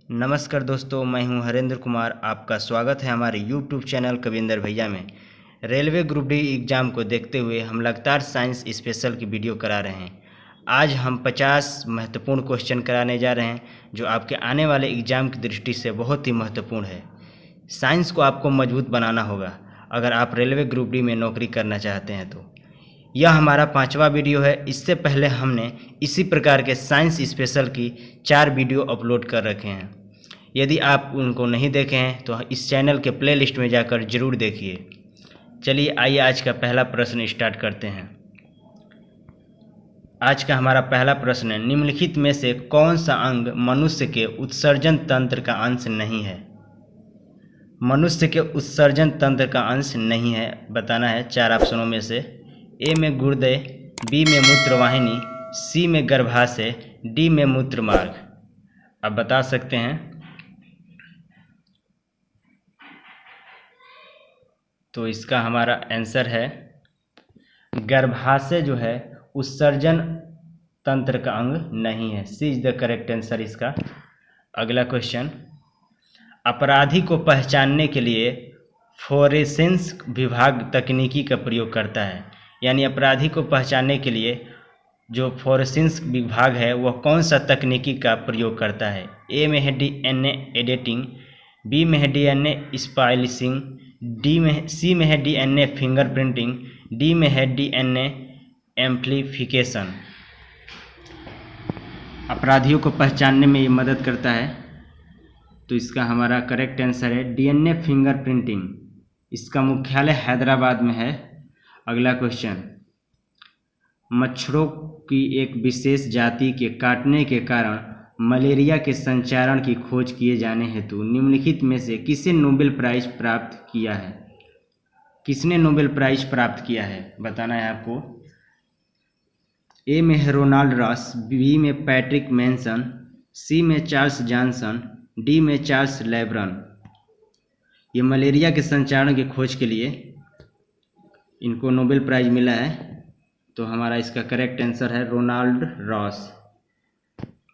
नमस्कार दोस्तों, मैं हूं हरेंद्र कुमार। आपका स्वागत है हमारे YouTube चैनल कविंदर भैया में। रेलवे ग्रुप डी एग्ज़ाम को देखते हुए हम लगातार साइंस स्पेशल की वीडियो करा रहे हैं। आज हम 50 महत्वपूर्ण क्वेश्चन कराने जा रहे हैं जो आपके आने वाले एग्ज़ाम की दृष्टि से बहुत ही महत्वपूर्ण है। साइंस को आपको मजबूत बनाना होगा अगर आप रेलवे ग्रुप डी में नौकरी करना चाहते हैं तो। यह हमारा 5वां वीडियो है। इससे पहले हमने इसी प्रकार के साइंस स्पेशल की 4 वीडियो अपलोड कर रखे हैं। यदि आप उनको नहीं देखे हैं तो इस चैनल के प्लेलिस्ट में जाकर जरूर देखिए। चलिए आइए आज का पहला प्रश्न स्टार्ट करते हैं। आज का हमारा पहला प्रश्न है, निम्नलिखित में से कौन सा अंग मनुष्य के उत्सर्जन तंत्र का अंश नहीं है? मनुष्य के उत्सर्जन तंत्र का अंश नहीं है, बताना है 4 ऑप्शनों में से। ए में गुर्दे, बी में मूत्रवाहिनी, सी में गर्भाशय, डी में मूत्र मार्ग। अब बता सकते हैं। तो इसका हमारा आंसर है गर्भाशय जो है उत्सर्जन तंत्र का अंग नहीं है। सी इज द करेक्ट आंसर इसका। अगला क्वेश्चन, अपराधी को पहचानने के लिए फोरेंसिक्स विभाग तकनीकी का प्रयोग करता है। यानी अपराधी को पहचानने के लिए जो फोरेंसिक्स विभाग है वह कौन सा तकनीकी का प्रयोग करता है? ए में है DNA एडिटिंग, बी में है DNA स्पाइसिंग, सी में है DNA फिंगरप्रिंटिंग, डी में है DNA एम्प्लीफिकेशन। अपराधियों को पहचानने में ये मदद करता है। तो इसका हमारा करेक्ट आंसर है DNA फिंगरप्रिंटिंग। इसका मुख्यालय हैदराबाद में है। अगला क्वेश्चन, मच्छरों की एक विशेष जाति के काटने के कारण मलेरिया के संचारण की खोज किए जाने हेतु निम्नलिखित में से किसे नोबेल प्राइज प्राप्त किया है? किसने नोबेल प्राइज प्राप्त किया है बताना है आपको। ए में है रोनाल्ड रॉस, बी में पैट्रिक मैनसन, सी में चार्ल्स जॉनसन, डी में चार्ल्स लेब्रन। ये मलेरिया के संचारण की खोज के लिए इनको नोबेल प्राइज मिला है। तो हमारा इसका करेक्ट आंसर है रोनाल्ड रॉस।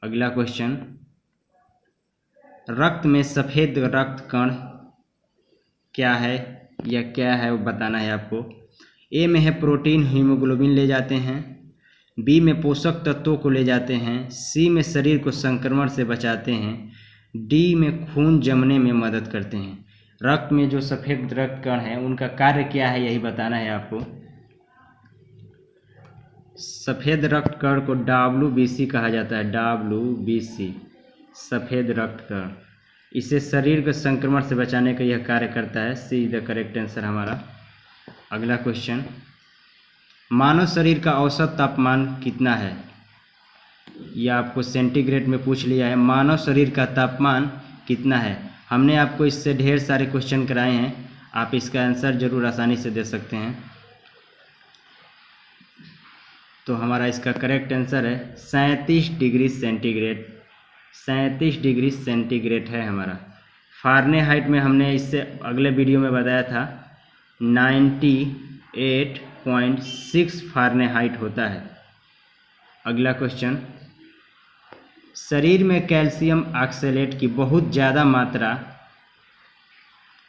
अगला क्वेश्चन, रक्त में सफ़ेद रक्त कण क्या है या क्या है वो बताना है आपको। ए में है प्रोटीन हीमोग्लोबिन ले जाते हैं, बी में पोषक तत्वों को ले जाते हैं, सी में शरीर को संक्रमण से बचाते हैं, डी में खून जमने में मदद करते हैं। रक्त में जो सफ़ेद रक्त कण है उनका कार्य क्या है यही बताना है आपको। सफ़ेद रक्त कण को WBC कहा जाता है। WBC सफ़ेद रक्त कण। इसे शरीर के संक्रमण से बचाने का यह कार्य करता है। सी इज द करेक्ट आंसर हमारा। अगला क्वेश्चन, मानव शरीर का औसत तापमान कितना है? यह आपको सेंटीग्रेड में पूछ लिया है। मानव शरीर का तापमान कितना है? हमने आपको इससे ढेर सारे क्वेश्चन कराए हैं, आप इसका आंसर जरूर आसानी से दे सकते हैं। तो हमारा इसका करेक्ट आंसर है 37 डिग्री सेंटीग्रेड। 37 डिग्री सेंटीग्रेड है हमारा। फ़ारेनहाइट में हमने इससे अगले वीडियो में बताया था 98.6 फ़ारेनहाइट होता है। अगला क्वेश्चन, शरीर में कैल्शियम ऑक्सलेट की बहुत ज़्यादा मात्रा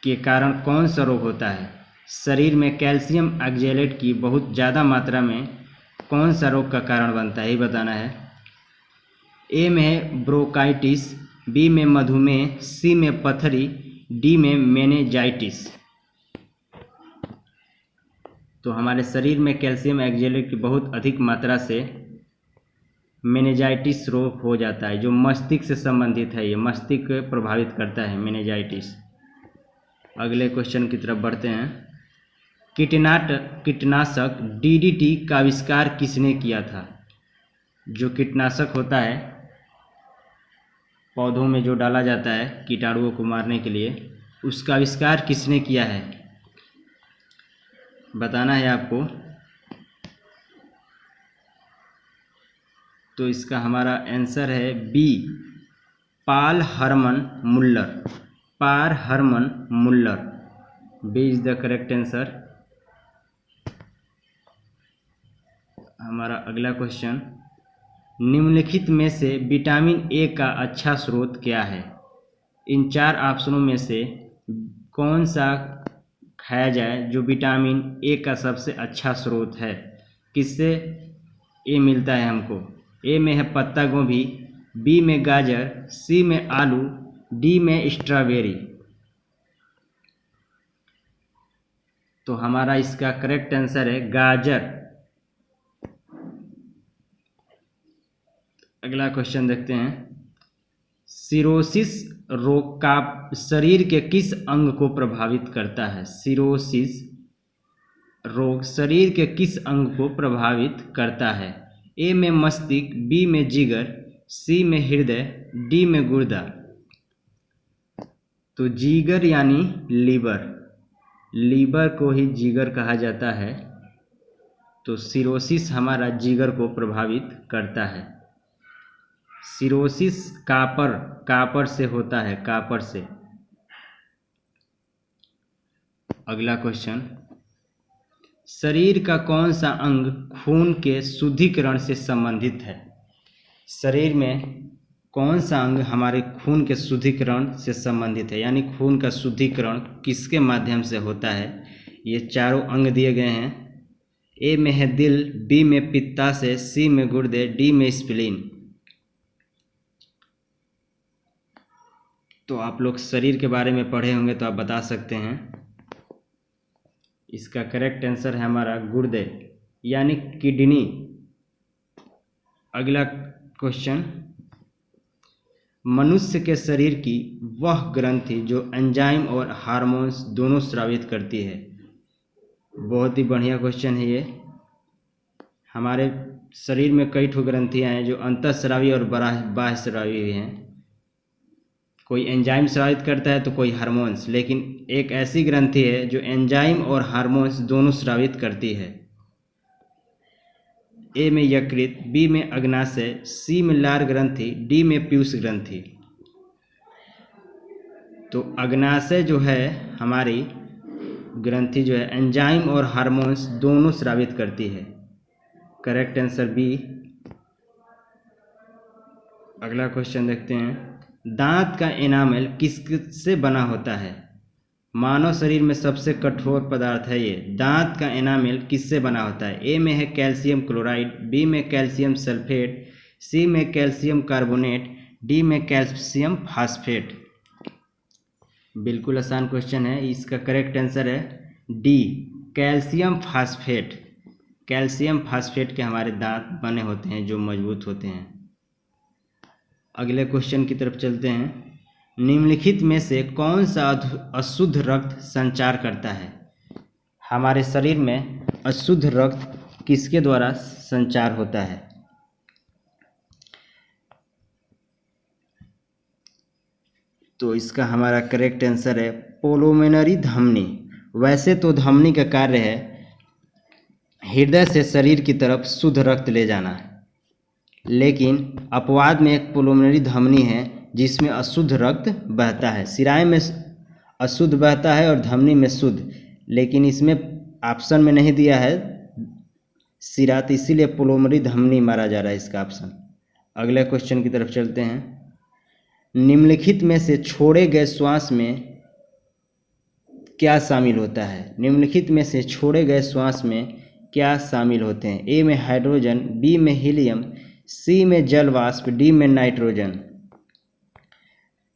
के कारण कौन सा रोग होता है? शरीर में कैल्शियम ऑक्सलेट की बहुत ज़्यादा मात्रा में कौन सा रोग का कारण बनता है ये बताना है। ए में है ब्रोंकाइटिस, बी में मधुमेह, सी में पथरी, डी में मेनिंजाइटिस। तो हमारे शरीर में कैल्शियम ऑक्सलेट की बहुत अधिक मात्रा से मेनिंजाइटिस रोग हो जाता है जो मस्तिष्क से संबंधित है। ये मस्तिष्क प्रभावित करता है मेनिंजाइटिस। अगले क्वेश्चन की तरफ बढ़ते हैं। कीटनाशक DDT का आविष्कार किसने किया था? जो कीटनाशक होता है पौधों में जो डाला जाता है कीटाणुओं को मारने के लिए, उसका आविष्कार किसने किया है बताना है आपको। तो इसका हमारा आंसर है B, Paul Hermann Muller. Paul Hermann Muller, B is the correct answer. हमारा अगला क्वेश्चन, निम्नलिखित में से विटामिन ए का अच्छा स्रोत क्या है? इन 4 ऑप्शनों में से कौन सा खाया जाए जो विटामिन ए का सबसे अच्छा स्रोत है? किससे ए मिलता है हमको? ए में है पत्ता गोभी, बी में गाजर, सी में आलू, डी में स्ट्रॉबेरी। तो हमारा इसका करेक्ट आंसर है गाजर। अगला क्वेश्चन देखते हैं। सिरोसिस रोग का शरीर के किस अंग को प्रभावित करता है? सिरोसिस रोग शरीर के किस अंग को प्रभावित करता है? ए में मस्तिष्क, बी में जिगर, सी में हृदय, डी में गुर्दा। तो जिगर यानी लीवर, लीवर को ही जिगर कहा जाता है। तो सिरोसिस हमारा जिगर को प्रभावित करता है। सिरोसिस कापर से होता है, कापर से। अगला क्वेश्चन, शरीर का कौन सा अंग खून के शुद्धिकरण से संबंधित है? शरीर में कौन सा अंग हमारे खून के शुद्धिकरण से संबंधित है, यानी खून का शुद्धिकरण किसके माध्यम से होता है? ये चारों अंग दिए गए हैं। ए में है दिल, बी में पित्ताशय, सी में गुर्दे, डी में स्प्लीन। तो आप लोग शरीर के बारे में पढ़े होंगे तो आप बता सकते हैं। इसका करेक्ट आंसर है हमारा गुर्दे यानी किडनी। अगला क्वेश्चन, मनुष्य के शरीर की वह ग्रंथि जो एंजाइम और हार्मोन्स दोनों स्रावित करती है। बहुत ही बढ़िया क्वेश्चन है ये। हमारे शरीर में कई ठो ग्रंथियाँ हैं जो अंतःस्रावी और बाह्य स्रावी भी हैं। कोई एंजाइम स्रावित करता है तो कोई हार्मोन्स, लेकिन एक ऐसी ग्रंथि है जो एंजाइम और हार्मोन्स दोनों स्रावित करती है। ए में यकृत, बी में अग्नाशय, सी में लार ग्रंथि, डी में पीयूष ग्रंथि। तो अग्नाशय जो है हमारी ग्रंथि जो है एंजाइम और हार्मोन्स दोनों स्रावित करती है। Correct answer B. अगला क्वेश्चन देखते हैं, दांत का एनामेल किससे बना होता है? मानव शरीर में सबसे कठोर पदार्थ है ये। दांत का एनामेल किससे बना होता है? ए में है कैल्शियम क्लोराइड, बी में कैल्शियम सल्फेट, सी में कैल्शियम कार्बोनेट, डी में कैल्शियम फास्फेट। बिल्कुल आसान क्वेश्चन है। इसका करेक्ट आंसर है D, calcium phosphate. Calcium phosphate के हमारे दांत बने होते हैं जो मजबूत होते हैं। अगले क्वेश्चन की तरफ चलते हैं। निम्नलिखित में से कौन सा अशुद्ध रक्त संचार करता है? हमारे शरीर में अशुद्ध रक्त किसके द्वारा संचार होता है? तो इसका हमारा करेक्ट आंसर है पुलमोनरी धमनी। वैसे तो धमनी का कार्य है हृदय से शरीर की तरफ शुद्ध रक्त ले जाना, लेकिन अपवाद में एक पुलमोनरी धमनी है जिसमें अशुद्ध रक्त बहता है। सिराय में अशुद्ध बहता है और धमनी में शुद्ध, लेकिन इसमें ऑप्शन में नहीं दिया है सिरा, तो इसीलिए पुलमोनरी धमनी मारा जा रहा है इसका ऑप्शन। अगले क्वेश्चन की तरफ चलते हैं। निम्नलिखित में से छोड़े गए श्वास में क्या शामिल होता है? निम्नलिखित में से छोड़े गए श्वास में क्या शामिल होते हैं? ए में हाइड्रोजन, बी में हीलियम, सी में जल वाष्प, डी में नाइट्रोजन।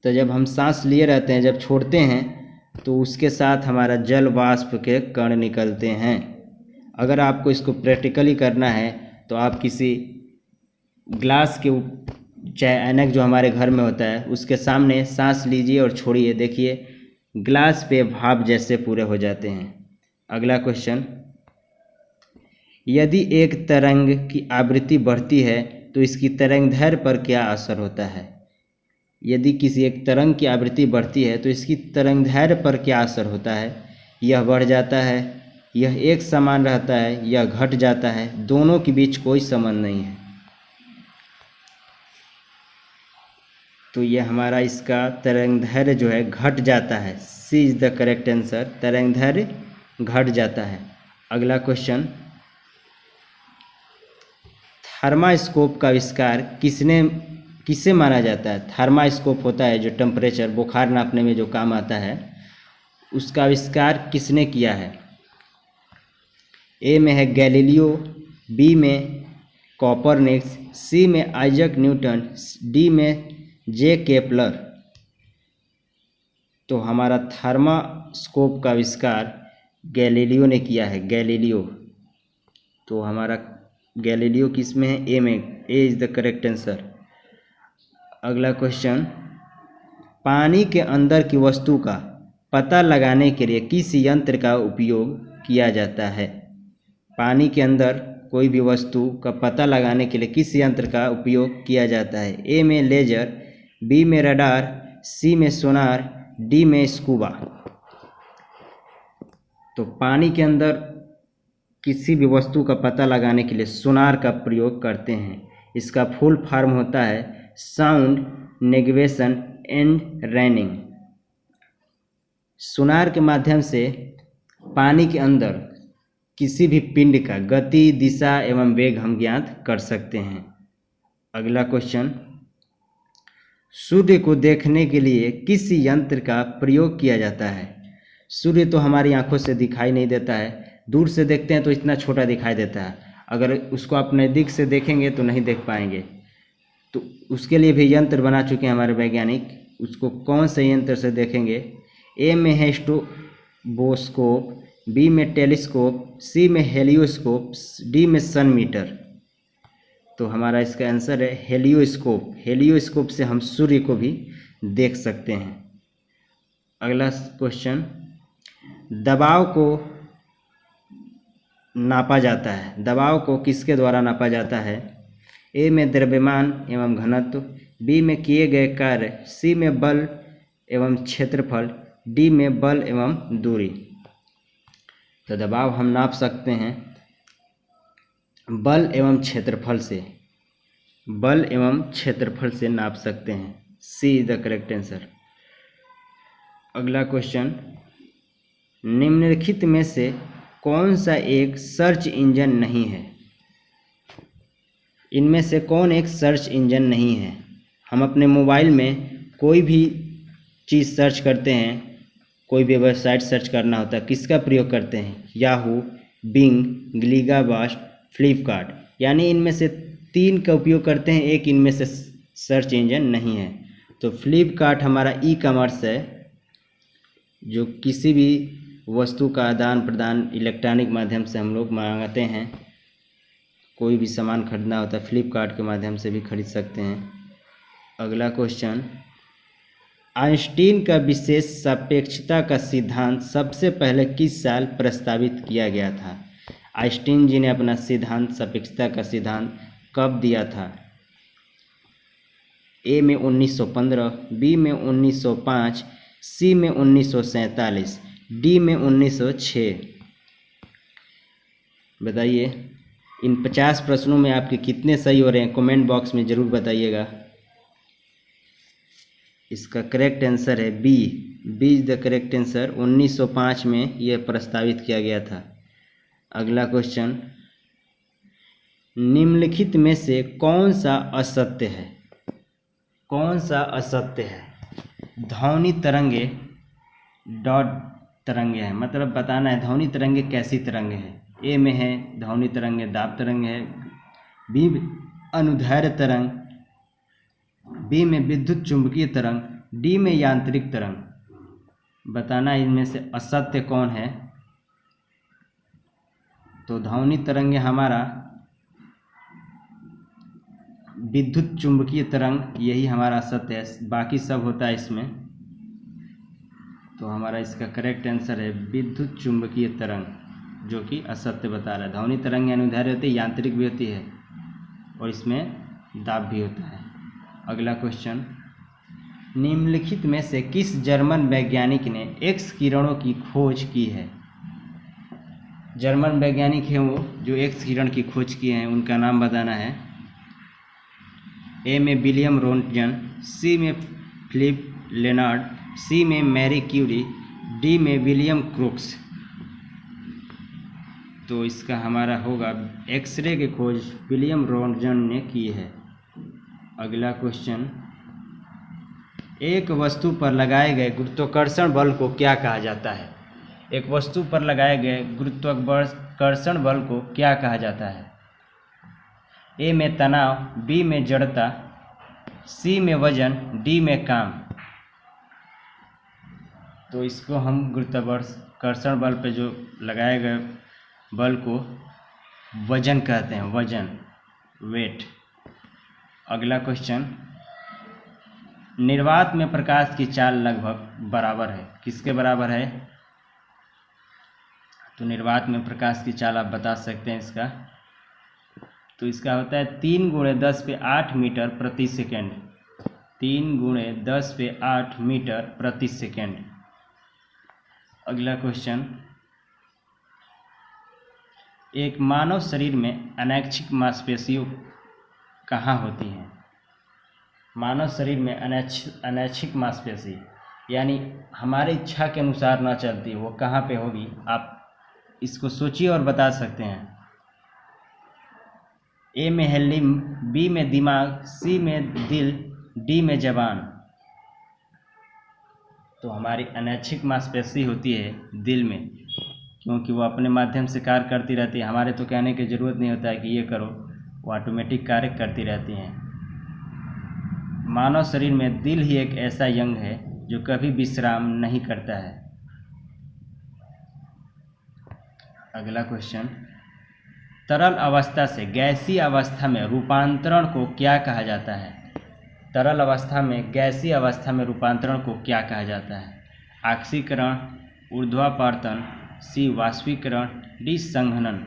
तो जब हम सांस लिए रहते हैं, जब छोड़ते हैं तो उसके साथ हमारा जल वाष्प के कण निकलते हैं। अगर आपको इसको प्रैक्टिकली करना है तो आप किसी ग्लास के चाहे ऐनक जो हमारे घर में होता है उसके सामने सांस लीजिए और छोड़िए, देखिए ग्लास पे भाप जैसे पूरे हो जाते हैं। अगला क्वेश्चन, यदि एक तरंग की आवृत्ति बढ़ती है तो इसकी तरंगदैर्घ्य पर क्या असर होता है? यदि किसी एक तरंग की आवृत्ति बढ़ती है तो इसकी तरंगदैर्घ्य पर क्या असर होता है? यह बढ़ जाता है, यह एक समान रहता है, यह घट जाता है, दोनों के बीच कोई संबंध नहीं है। तो यह हमारा इसका तरंगदैर्घ्य जो है घट जाता है। सी इज द करेक्ट आंसर, तरंगदैर्घ्य घट जाता है। अगला क्वेश्चन, थर्मास्कोप का आविष्कार किसने किससे माना जाता है? थर्मास्कोप होता है जो टेम्परेचर बुखार नापने में जो काम आता है, उसका आविष्कार किसने किया है? ए में है गैलीलियो, बी में कॉपरनिकस, सी में आइजैक न्यूटन, डी में जे केपलर। तो हमारा थर्मास्कोप का आविष्कार गैलीलियो ने किया है, गैलीलियो। तो हमारा गैलीलियो किस में है? ए में। ए इज द करेक्ट आंसर। अगला क्वेश्चन, पानी के अंदर की वस्तु का पता लगाने के लिए किस यंत्र का उपयोग किया जाता है? पानी के अंदर कोई भी वस्तु का पता लगाने के लिए किस यंत्र का उपयोग किया जाता है? ए में लेजर, बी में रडार, सी में सोनार, डी में स्कूबा। तो पानी के अंदर किसी भी वस्तु का पता लगाने के लिए सोनार का प्रयोग करते हैं। इसका फुल फॉर्म होता है साउंड नेविगेशन एंड रैनिंग। सोनार के माध्यम से पानी के अंदर किसी भी पिंड का गति, दिशा एवं वेग हम ज्ञात कर सकते हैं। अगला क्वेश्चन, सूर्य को देखने के लिए किस यंत्र का प्रयोग किया जाता है? सूर्य तो हमारी आंखों से दिखाई नहीं देता है, दूर से देखते हैं तो इतना छोटा दिखाई देता है, अगर उसको आप नज़दीक से देखेंगे तो नहीं देख पाएंगे। तो उसके लिए भी यंत्र बना चुके हैं हमारे वैज्ञानिक। उसको कौन से यंत्र से देखेंगे? ए में है स्ट्रोबोस्कोप, बी में टेलीस्कोप, सी में हेलियोस्कोप, डी में सन मीटर। तो हमारा इसका आंसर है हेलियोस्कोप। हेलियोस्कोप से हम सूर्य को भी देख सकते हैं। अगला क्वेश्चन, दबाव को नापा जाता है, दबाव को किसके द्वारा नापा जाता है? ए में द्रव्यमान एवं घनत्व, बी में किए गए कार्य, सी में बल एवं क्षेत्रफल, डी में बल एवं दूरी। तो दबाव हम नाप सकते हैं बल एवं क्षेत्रफल से, बल एवं क्षेत्रफल से नाप सकते हैं। सी इज द करेक्ट आंसर। अगला क्वेश्चन, निम्नलिखित में से कौन सा एक सर्च इंजन नहीं है? इनमें से कौन एक सर्च इंजन नहीं है? हम अपने मोबाइल में कोई भी चीज़ सर्च करते हैं, कोई भी वेबसाइट सर्च करना होता है, किसका प्रयोग करते हैं? Yahoo, Bing, Gigablast, Flipkart. यानी इनमें से 3 का उपयोग करते हैं, एक इनमें से सर्च इंजन नहीं है। तो फ्लिपकार्ट हमारा ई कॉमर्स है, जो किसी भी वस्तु का आदान प्रदान इलेक्ट्रॉनिक माध्यम से हम लोग मंगाते हैं। कोई भी सामान खरीदना होता है फ्लिपकार्ट के माध्यम से भी खरीद सकते हैं। अगला क्वेश्चन, आइंस्टीन का विशेष सापेक्षता का सिद्धांत सबसे पहले किस साल प्रस्तावित किया गया था? आइंस्टीन जी ने अपना सिद्धांत, सापेक्षता का सिद्धांत कब दिया था? ए में 1915, बी में 1905, सी में 1947, डी में 1906। बताइए, इन 50 प्रश्नों में आपके कितने सही हो रहे हैं? कमेंट बॉक्स में ज़रूर बताइएगा। इसका करेक्ट आंसर है B. B is the correct answer. 1905 में यह प्रस्तावित किया गया था। अगला क्वेश्चन, निम्नलिखित में से कौन सा असत्य है? कौन सा असत्य है? ध्वनि तरंगे डॉट तरंगे हैं, मतलब बताना है ध्वनि तरंगे कैसी तरंगे हैं। ए में है ध्वनि तरंगे दाब तरंग है, बी अनुदैर्ध्य तरंग, बी में विद्युत चुंबकीय तरंग, डी में यांत्रिक तरंग। बताना इनमें से असत्य कौन है? तो ध्वनि तरंगे हमारा विद्युत चुंबकीय तरंग, यही हमारा असत्य है, बाकी सब होता है इसमें। तो हमारा इसका करेक्ट आंसर है विद्युत चुंबकीय तरंग, जो कि असत्य बता रहा है। ध्वनि तरंग अनुदैर्ध्य होती है, यांत्रिक भी होती है और इसमें दाब भी होता है। अगला क्वेश्चन, निम्नलिखित में से किस जर्मन वैज्ञानिक ने एक्स किरणों की खोज की है? जर्मन वैज्ञानिक हैं वो जो एक्स किरण की खोज किए हैं, उनका नाम बताना है। ए में विलियम रोंटगन, सी में फिलिप लेनार्ड, सी में मैरी क्यूरी, डी में विलियम क्रोक्स। तो इसका हमारा होगा एक्सरे की खोज विलियम रोंटगन ने की है। अगला क्वेश्चन, एक वस्तु पर लगाए गए गुरुत्वाकर्षण बल को क्या कहा जाता है? एक वस्तु पर लगाए गए गुरुत्वाकर्षण बल को क्या कहा जाता है? ए में तनाव, बी में जड़ता, सी में वजन, डी में काम। तो इसको हम गुरुत्वाकर्षण बल पे जो लगाए गए बल को वजन कहते हैं, वजन, वेट। अगला क्वेश्चन, निर्वात में प्रकाश की चाल लगभग बराबर है, किसके बराबर है? तो निर्वात में प्रकाश की चाल आप बता सकते हैं इसका, तो इसका होता है 3 × 10⁸ मीटर प्रति सेकेंड, 3 × 10⁸ मीटर प्रति सेकेंड। अगला क्वेश्चन, एक मानव शरीर में अनैच्छिक मांसपेशियों कहाँ होती हैं? मानव शरीर में अनैच्छिक मांसपेशी यानी हमारी इच्छा के अनुसार ना चलती, वो कहाँ पे होगी? आप इसको सोचिए और बता सकते हैं। ए में हड्डी, बी में दिमाग, सी में दिल, डी में जबान। तो हमारी अनैच्छिक मांसपेशी होती है दिल में, क्योंकि वो अपने माध्यम से कार्य करती रहती है, हमारे तो कहने की ज़रूरत नहीं होता है कि ये करो, वो ऑटोमेटिक कार्य करती रहती हैं। मानव शरीर में दिल ही एक ऐसा अंग है जो कभी विश्राम नहीं करता है। अगला क्वेश्चन, तरल अवस्था से गैसीय अवस्था में रूपांतरण को क्या कहा जाता है? तरल अवस्था में गैसीय अवस्था में रूपांतरण को क्या कहा जाता है? ऑक्सीकरण, ऊर्ध्वापर्तन, सी वाष्पीकरण, डी संघनन।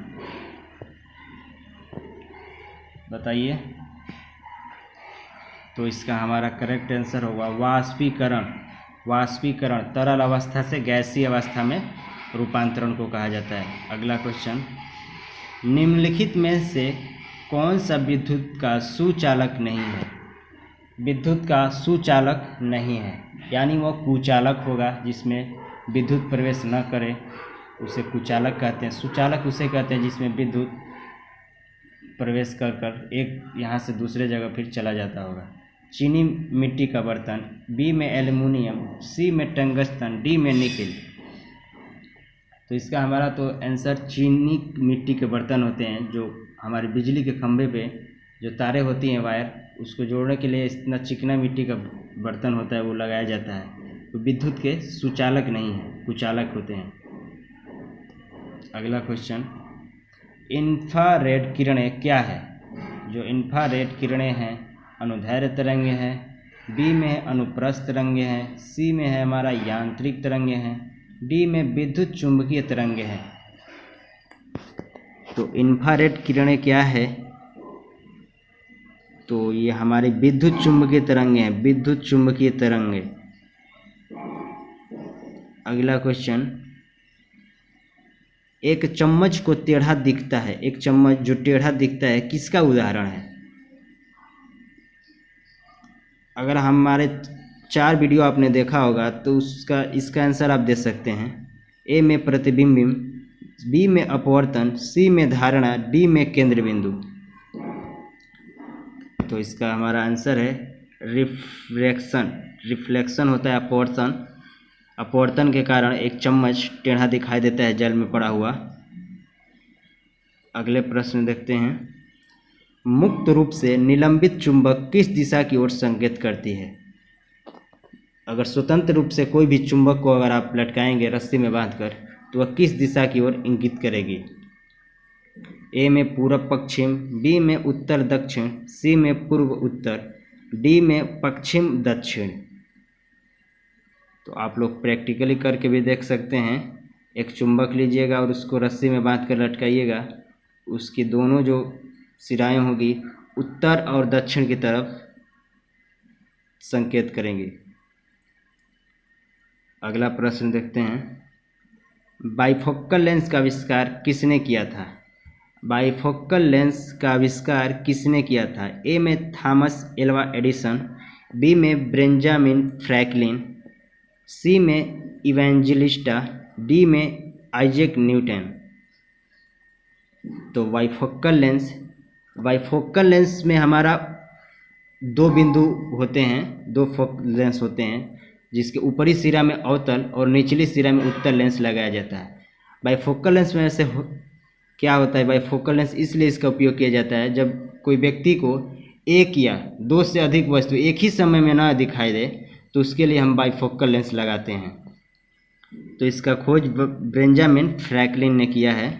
बताइए। तो इसका हमारा करेक्ट आंसर होगा वाष्पीकरण। वाष्पीकरण तरल अवस्था से गैसीय अवस्था में रूपांतरण को कहा जाता है। अगला क्वेश्चन, निम्नलिखित में से कौन सा विद्युत का सुचालक नहीं है? विद्युत का सुचालक नहीं है यानी वो कुचालक होगा, जिसमें विद्युत प्रवेश न करे उसे कुचालक कहते हैं। सुचालक उसे कहते हैं जिसमें विद्युत प्रवेश कर कर एक यहाँ से दूसरे जगह फिर चला जाता होगा। चीनी मिट्टी का बर्तन, बी में एल्युमिनियम, सी में टंगस्टन, डी में निकेल। तो इसका हमारा तो आंसर चीनी मिट्टी के बर्तन होते हैं, जो हमारे बिजली के खंभे पे जो तारे होती हैं वायर, उसको जोड़ने के लिए इतना चिकना मिट्टी का बर्तन होता है, वो लगाया जाता है। तो विद्युत के सुचालक नहीं है, कुचालक होते हैं। अगला क्वेश्चन, इंफ्रारेड किरणें क्या है? जो इंफ्रारेड किरणें हैं, अनुदैर्घ्य तरंगे हैं, बी में है अनुप्रस्थ तरंगे हैं, सी में है हमारा यांत्रिक तरंगे हैं, डी में विद्युत चुंबकीय तरंगे हैं। तो इंफ्रारेड किरणें क्या है? तो ये हमारी विद्युत चुंबकीय तरंगे हैं, विद्युत चुंबकीय तरंगे। अगला क्वेश्चन, एक चम्मच को टेढ़ा दिखता है, एक चम्मच जो टेढ़ा दिखता है किसका उदाहरण है? अगर हमारे 4 वीडियो आपने देखा होगा तो इसका आंसर आप दे सकते हैं। ए में प्रतिबिंब, बी में अपवर्तन, सी में धारणा, डी में केंद्र बिंदु। तो इसका हमारा आंसर है रिफ्लेक्शन। रिफ्लेक्शन होता है अपवर्तन। अपवर्तन के कारण एक चम्मच टेढ़ा दिखाई देता है जल में पड़ा हुआ। अगले प्रश्न देखते हैं, मुक्त रूप से निलंबित चुंबक किस दिशा की ओर संकेत करती है? अगर स्वतंत्र रूप से कोई भी चुंबक को अगर आप लटकाएंगे रस्सी में बांधकर तो वह किस दिशा की ओर इंगित करेगी? ए में पूर्व पश्चिम, बी में उत्तर दक्षिण, सी में पूर्व उत्तर, डी में पश्चिम दक्षिण। तो आप लोग प्रैक्टिकली करके भी देख सकते हैं। एक चुंबक लीजिएगा और उसको रस्सी में बांध कर लटकाइएगा, उसकी दोनों जो सिराएं होगी उत्तर और दक्षिण की तरफ संकेत करेंगी। अगला प्रश्न देखते हैं, बाइफोकल लेंस का आविष्कार किसने किया था? बाइफोकल लेंस का आविष्कार किसने किया था? ए में थॉमस एल्वा एडिसन, बी में बेंजामिन फ्रैंकलिन, सी में इवेंजेलिस्टा, डी में आइजैक न्यूटन। तो बाइफोकल लेंस में हमारा दो बिंदु होते हैं, दो फोकल लेंस होते हैं, जिसके ऊपरी सिरा में अवतल और निचली सिरा में उत्तल लेंस लगाया जाता है। बाइफोकल लेंस में ऐसे क्या होता है, बाइफोकल लेंस इसलिए इसका उपयोग किया जाता है जब कोई व्यक्ति को एक या दो से अधिक वस्तु एक ही समय में ना दिखाई दे, तो उसके लिए हम बाइफोकल लेंस लगाते हैं। तो इसका खोज बेंजामिन फ्रैंकलिन ने किया है।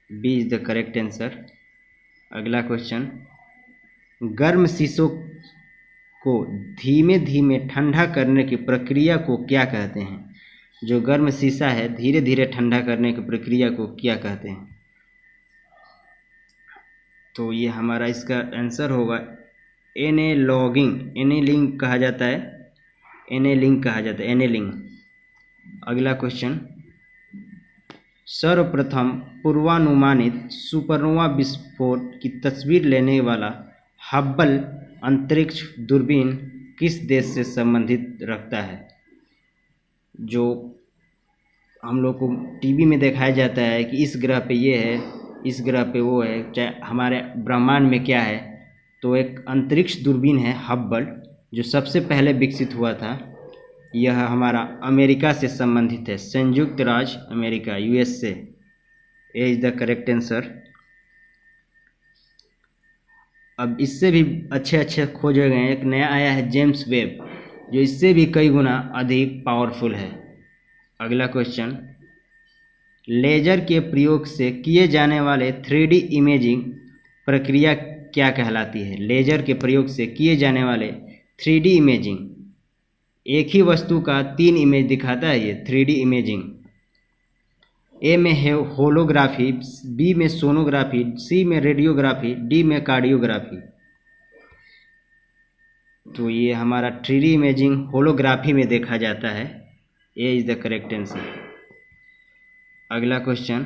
B is the correct answer. अगला क्वेश्चन, गर्म शीशों को धीमे धीमे ठंडा करने की प्रक्रिया को क्या कहते हैं? जो गर्म शीशा है धीरे धीरे ठंडा करने की प्रक्रिया को क्या कहते हैं? तो ये हमारा इसका आंसर होगा एनेलॉगिंग। एनेलिंग कहा जाता है, एनेलिंग कहा जाता है, एनेलिंग। अगला क्वेश्चन, सर्वप्रथम पूर्वानुमानित सुपरनोवा विस्फोट की तस्वीर लेने वाला हब्बल अंतरिक्ष दूरबीन किस देश से संबंधित रखता है? जो हम लोग को टीवी में दिखाया जाता है कि इस ग्रह पे ये है, इस ग्रह पे वो है, चाहे हमारे ब्रह्मांड में क्या है, तो एक अंतरिक्ष दूरबीन है हब्बल, जो सबसे पहले विकसित हुआ था। यह हमारा अमेरिका से संबंधित है, संयुक्त राज्य America, USA. A is the correct answer. अब इससे भी अच्छे अच्छे खोजे गए, एक नया आया है जेम्स वेब, जो इससे भी कई गुना अधिक पावरफुल है। अगला क्वेश्चन, लेजर के प्रयोग से किए जाने वाले 3D इमेजिंग प्रक्रिया क्या कहलाती है? लेजर के प्रयोग से किए जाने वाले 3D इमेजिंग, एक ही वस्तु का 3 इमेज दिखाता है ये 3D इमेजिंग। ए में है होलोग्राफी, बी में सोनोग्राफी, सी में रेडियोग्राफी, डी में कार्डियोग्राफी। तो ये हमारा 3D इमेजिंग होलोग्राफी में देखा जाता है। ए इज द करेक्ट आंसर। अगला क्वेश्चन,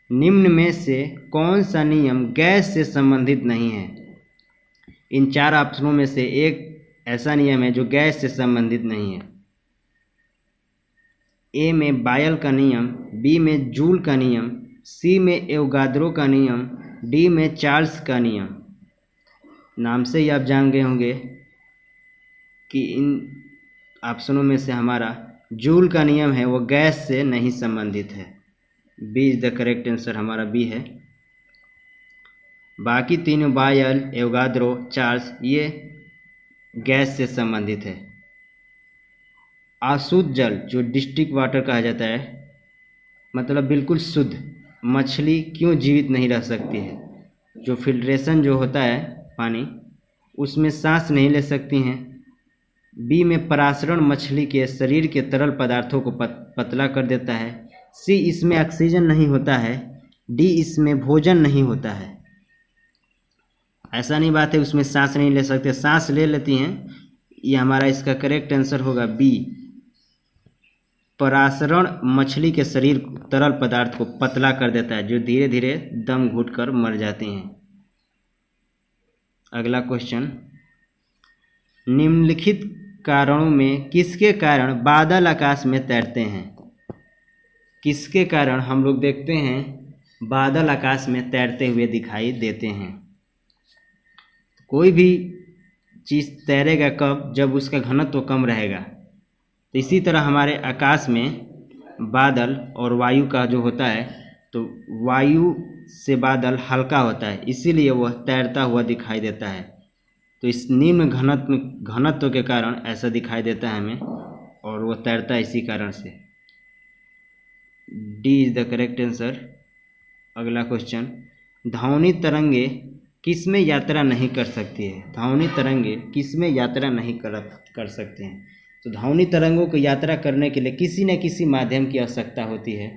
निम्न में से कौन सा नियम गैस से संबंधित नहीं है? इन 4 ऑप्शनों में से एक ऐसा नियम है जो गैस से संबंधित नहीं है। ए में बायल का नियम, बी में जूल का नियम, सी में एवोगाद्रो का नियम, डी में चार्ल्स का नियम। नाम से ही आप जान गए होंगे कि इन ऑप्शनों में से हमारा जूल का नियम है वो गैस से नहीं संबंधित है। B is the correct answer, हमारा बी है। बाकी तीनों बायल, एवोगाद्रो, चार्ल्स ये गैस से संबंधित है। अशुद्ध जल, जो डिस्टिक वाटर कहा जाता है, मतलब बिल्कुल शुद्ध मछली क्यों जीवित नहीं रह सकती है? जो फिल्ट्रेशन जो होता है पानी, उसमें सांस नहीं ले सकती हैं। बी में परासरण मछली के शरीर के तरल पदार्थों को पतला कर देता है। सी इसमें ऑक्सीजन नहीं होता है। डी इसमें भोजन नहीं होता है। ऐसा नहीं बात है उसमें सांस नहीं ले सकते, सांस ले लेती हैं। ये हमारा इसका करेक्ट आंसर होगा बी, परासरण मछली के शरीर तरल पदार्थ को पतला कर देता है, जो धीरे धीरे दम घुटकर मर जाती हैं। अगला क्वेश्चन, निम्नलिखित कारणों में किसके कारण बादल आकाश में तैरते हैं? किसके कारण हम लोग देखते हैं बादल आकाश में तैरते हुए दिखाई देते हैं? कोई भी चीज़ तैरेगा कब? जब उसका घनत्व कम रहेगा। तो इसी तरह हमारे आकाश में बादल और वायु का जो होता है, तो वायु से बादल हल्का होता है, इसीलिए वह तैरता हुआ दिखाई देता है। तो इस निम्न घनत्व के कारण ऐसा दिखाई देता है हमें, और वह तैरता है इसी कारण से। D is the correct answer. अगला क्वेश्चन, ध्वनि तरंगे किस में यात्रा नहीं कर सकती है? ध्वनि तरंगे किस में यात्रा नहीं कर सकते हैं? तो ध्वनि तरंगों को यात्रा करने के लिए किसी न किसी माध्यम की आवश्यकता होती है,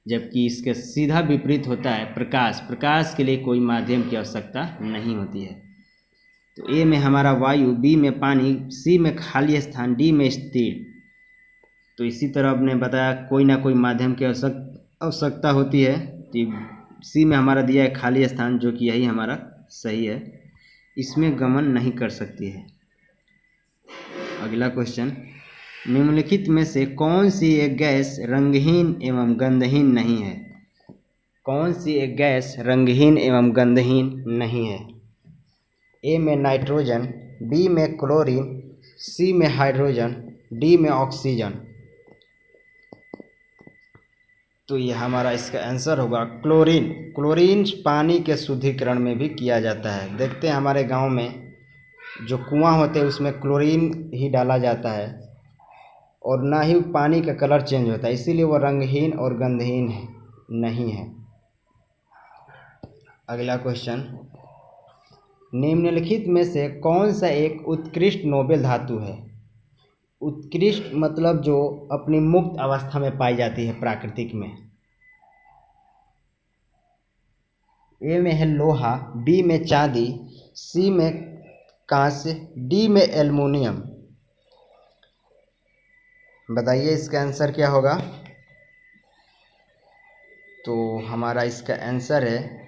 जबकि इसके सीधा विपरीत होता है प्रकाश। प्रकाश के लिए कोई माध्यम की आवश्यकता नहीं होती है। तो ए में हमारा वायु, बी में पानी, सी में खाली स्थान, डी में स्थिर। तो इसी तरह आपने बताया कोई ना कोई माध्यम की आवश्यकता होती है। तो सी में हमारा दिया है खाली स्थान, जो कि यही हमारा सही है, इसमें गमन नहीं कर सकती है। अगला क्वेश्चन, निम्नलिखित में से कौन सी एक गैस रंगहीन एवं गंधहीन नहीं है? कौन सी एक गैस रंगहीन एवं गंधहीन नहीं है? ए में नाइट्रोजन, बी में क्लोरीन, सी में हाइड्रोजन, डी में ऑक्सीजन। तो ये हमारा इसका आंसर होगा क्लोरीन। क्लोरीन पानी के शुद्धिकरण में भी किया जाता है। देखते हैं हमारे गांव में जो कुआं होते हैं उसमें क्लोरीन ही डाला जाता है और ना ही पानी का कलर चेंज होता है, इसीलिए वो रंगहीन और गंधहीन नहीं है। अगला क्वेश्चन, निम्नलिखित में से कौन सा एक उत्कृष्ट नोबेल धातु है? उत्कृष्ट मतलब जो अपनी मुक्त अवस्था में पाई जाती है प्राकृतिक में। ए में है लोहा, बी में चांदी, सी में कांस्य, डी में एल्युमिनियम। बताइए इसका आंसर क्या होगा? तो हमारा इसका आंसर है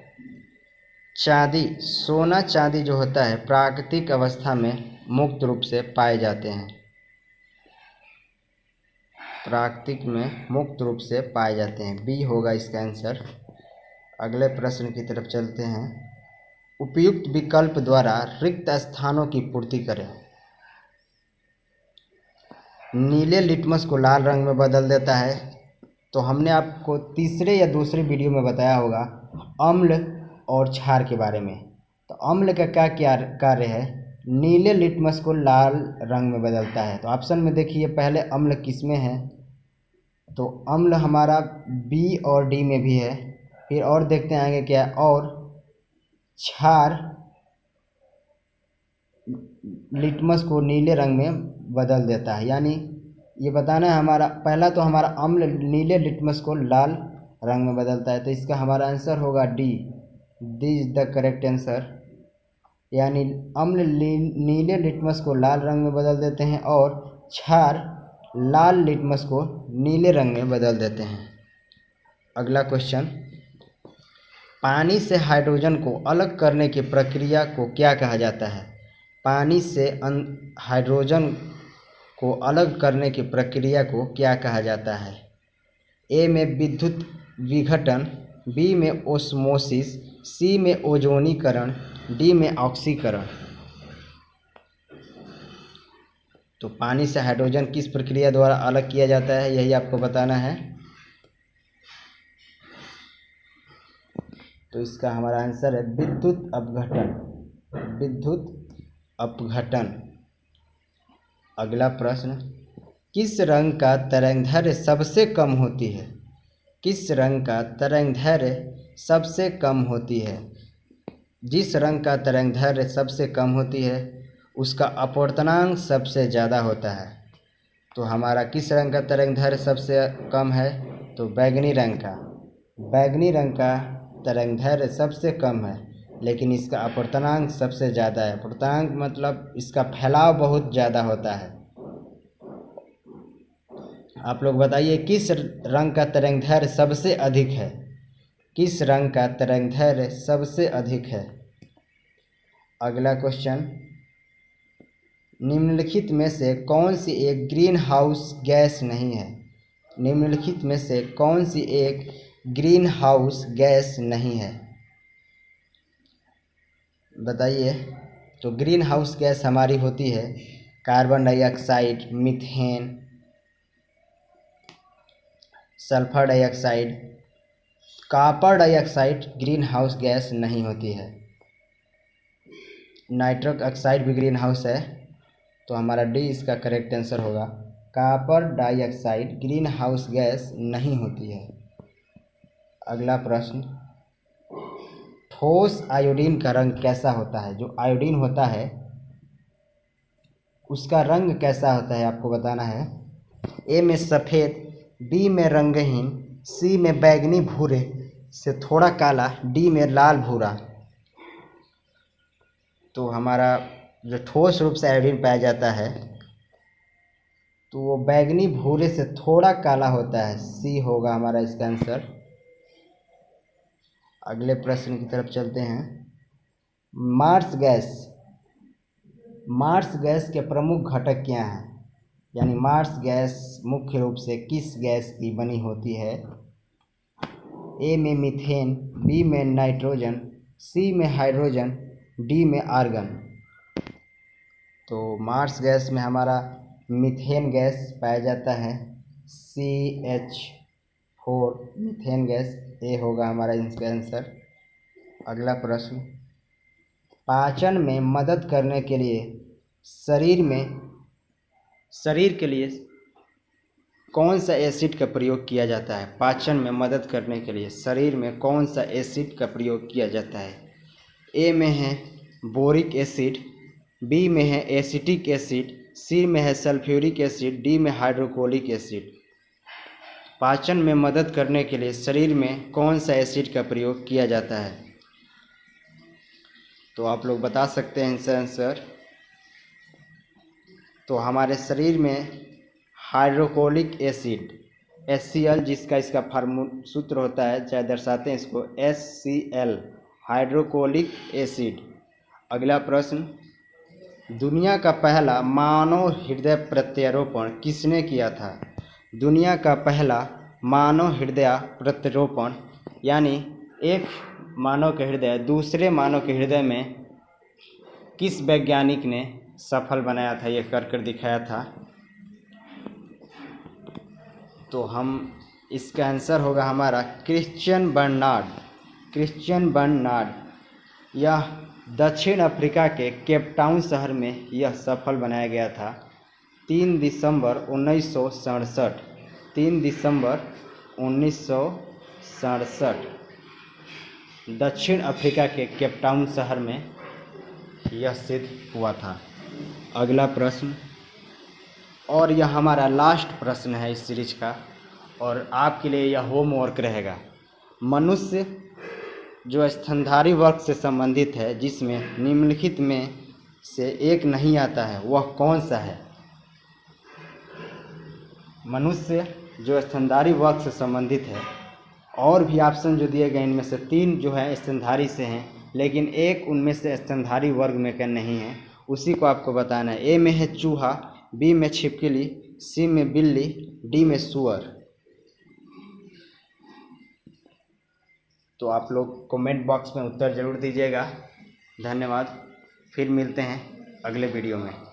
चांदी। सोना चांदी जो होता है प्राकृतिक अवस्था में मुक्त रूप से पाए जाते हैं, प्राकृतिक में मुक्त रूप से पाए जाते हैं। बी होगा इसका आंसर। अगले प्रश्न की तरफ चलते हैं। उपयुक्त विकल्प द्वारा रिक्त स्थानों की पूर्ति करें। नीले लिटमस को लाल रंग में बदल देता है। तो हमने आपको तीसरे या दूसरे वीडियो में बताया होगा अम्ल और क्षार के बारे में। तो अम्ल का क्या कार्य है? नीले लिटमस को लाल रंग में बदलता है। तो ऑप्शन में देखिए पहले अम्ल किसमें है? तो अम्ल हमारा बी और डी में भी है। फिर और देखते हैं आगे क्या, और क्षार लिटमस को नीले रंग में बदल देता है। यानी ये बताना है हमारा पहला, तो हमारा अम्ल नीले लिटमस को लाल रंग में बदलता है। तो इसका हमारा आंसर होगा D. The is the correct answer. यानी अम्ल नीले लिटमस को लाल रंग में बदल देते हैं और क्षार लाल लिटमस को नीले रंग में बदल देते हैं। अगला क्वेश्चन, पानी से हाइड्रोजन को अलग करने की प्रक्रिया को क्या कहा जाता है? पानी से हाइड्रोजन को अलग करने की प्रक्रिया को क्या कहा जाता है? ए में विद्युत विघटन, बी में ओस्मोसिस, सी में ओजोनीकरण, डी में ऑक्सीकरण। तो पानी से हाइड्रोजन किस प्रक्रिया द्वारा अलग किया जाता है, यही आपको बताना है। तो इसका हमारा आंसर है विद्युत अपघटन। विद्युत अपघटन। अगला प्रश्न, किस रंग का तरंगदैर्घ्य सबसे कम होती है? किस रंग का तरंगदैर्घ्य सबसे कम होती है? जिस रंग का तरंगदैर्घ्य सबसे कम होती है उसका अपवर्तनांक सबसे ज़्यादा होता है। तो हमारा किस रंग का तरंगदैर्घ्य सबसे कम है? तो बैगनी रंग का। बैगनी रंग का तरंगदैर्घ्य सबसे कम है, लेकिन इसका अपवर्तनांक सबसे ज़्यादा है। अपवर्तनांक मतलब इसका फैलाव बहुत ज़्यादा होता है। आप लोग बताइए किस रंग का तरंगदैर्घ्य सबसे अधिक है? किस रंग का तरंगदैर्घ्य सबसे अधिक है? अगला क्वेश्चन, निम्नलिखित में से कौन सी एक ग्रीन हाउस गैस नहीं है? निम्नलिखित में से कौन सी एक ग्रीन हाउस गैस नहीं है? बताइए। तो ग्रीन हाउस गैस हमारी होती है carbon dioxide, methane, sulphur dioxide. Copper dioxide green house gas नहीं होती है। नाइट्रस ऑक्साइड भी ग्रीन हाउस है। तो हमारा डी इसका करेक्ट आंसर होगा। Copper dioxide green house gas नहीं होती है। अगला प्रश्न, ठोस आयोडीन का रंग कैसा होता है? जो आयोडीन होता है उसका रंग कैसा होता है आपको बताना है। ए में सफ़ेद, बी में रंगहीन, सी में बैगनी भूरे से थोड़ा काला, डी में लाल भूरा। तो हमारा जो ठोस रूप से आयोडीन पाया जाता है तो वो बैगनी भूरे से थोड़ा काला होता है। सी होगा हमारा इसका आंसर। अगले प्रश्न की तरफ चलते हैं। मार्स गैस के प्रमुख घटक क्या हैं? यानी मार्स गैस मुख्य रूप से किस गैस की बनी होती है? ए में मीथेन, बी में नाइट्रोजन, सी में हाइड्रोजन, डी में आर्गन। तो मार्स गैस में हमारा मीथेन गैस पाया जाता है, CH4 मीथेन गैस। ये होगा हमारा इसका आंसर। अगला प्रश्न, पाचन में मदद करने के लिए शरीर के लिए कौन सा एसिड का प्रयोग किया जाता है? पाचन में मदद करने के लिए शरीर में कौन सा एसिड का प्रयोग किया जाता है? ए में है बोरिक एसिड, बी में है एसिटिक एसिड, सी में है सल्फ्यूरिक एसिड, डी में हाइड्रोक्लोरिक एसिड। पाचन में मदद करने के लिए शरीर में कौन सा एसिड का प्रयोग किया जाता है? तो आप लोग बता सकते हैं इसका आंसर। तो हमारे शरीर में हाइड्रोक्लोरिक एसिड HCl, जिसका इसका सूत्र होता है, चाहे दर्शाते हैं इसको HCl, हाइड्रोक्लोरिक एसिड। अगला प्रश्न, दुनिया का पहला मानव हृदय प्रत्यारोपण किसने किया था? दुनिया का पहला मानव हृदय प्रत्यारोपण, यानी एक मानव के हृदय दूसरे मानव के हृदय में किस वैज्ञानिक ने सफल बनाया था, ये कर दिखाया था? तो हम इसका आंसर होगा हमारा क्रिश्चियन बर्नार्ड। यह दक्षिण अफ्रीका के केप टाउन शहर में यह सफल बनाया गया था 3 दिसंबर 1967। 3 दिसंबर 1967 दक्षिण अफ्रीका के केप टाउन शहर में यह सिद्ध हुआ था। अगला प्रश्न, और यह हमारा लास्ट प्रश्न है इस सीरीज का, और आपके लिए यह होमवर्क रहेगा। मनुष्य जो स्तनधारी वर्ग से संबंधित है, जिसमें निम्नलिखित में से एक नहीं आता है, वह कौन सा है? मनुष्य जो स्तनधारी वर्ग से संबंधित है, और भी ऑप्शन जो दिए गए इनमें से 3 जो है स्तनधारी से हैं, लेकिन एक उनमें से स्तनधारी वर्ग में का नहीं है, उसी को आपको बताना है। ए में है चूहा, बी में छिपकली, सी में बिल्ली, डी में सूअर। तो आप लोग कमेंट बॉक्स में उत्तर ज़रूर दीजिएगा। धन्यवाद। फिर मिलते हैं अगले वीडियो में।